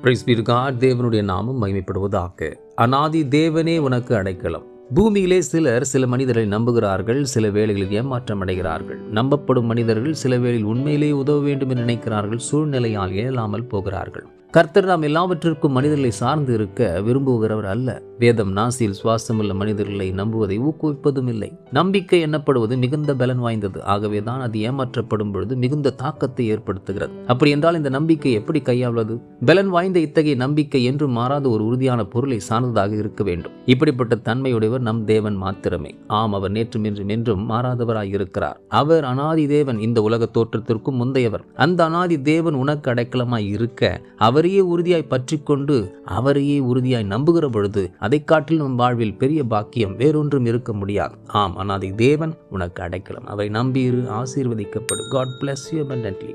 Price B to God. தேவனுடைய நாமம் மகிமைப்படுவதாக. அநாதி தேவனே உனக்கு அடைக்கலம். பூமியிலே சில மனிதர்களை நம்புகிறார்கள், சில வேளைகளில் ஏமாற்றம் அடைகிறார்கள். நம்பப்படும் மனிதர்கள் சில வேளையில் உண்மையிலே உதவ வேண்டும் என்று நினைக்கிறார்கள், சூழ்நிலையால் இயலாமல் போகிறார்கள். கர்த்தர் நாம் எல்லாவற்றிற்கும் மனிதர்களை சார்ந்து இருக்க விரும்புகிறவர் அல்ல. வேதம் நாசியில் சுவாசமுள்ள மனிதர்களை நம்புவதை ஊக்குவிப்பதும் இல்லை. நம்பிக்கை எண்ணப்படுவது மிகுந்த பலன் வாய்ந்தது. ஆகவே தான் அது ஏமாற்றப்படும் பொழுது மிகுந்த தாக்கத்தை ஏற்படுத்துகிறது. அப்படி என்றால் இந்த நம்பிக்கை எப்படி கையாள்வது? பலன் வாய்ந்த இத்தகைய நம்பிக்கை என்றும் மாறாத ஒரு உறுதியான பொருளை சார்ந்ததாக இருக்க வேண்டும். இப்படிப்பட்ட தன்மையுடையவர் நம் தேவன் மாத்திரமே. ஆம், அவர் நேற்றும் இன்றும் என்றும் மாறாதவராய் இருக்கிறார். அவர் அநாதி தேவன், இந்த உலக தோற்றத்திற்கும் முந்தையவர். அந்த அநாதி தேவன் உனக்கு அடைக்கலமாய் இருக்க அவரையே உறுதியாய் பற்றி கொண்டு அவரையே உறுதியாய் நம்புகிற பொழுது அதை காட்டில் நம் வாழ்வில் பெரிய பாக்கியம் வேறொன்றும் இருக்க முடியாது. ஆம், அநாதி தேவன் உனக்கு அடைக்கலம். அவரை நம்பியிரு, ஆசீர்வதிக்கப்படும். God bless you abundantly.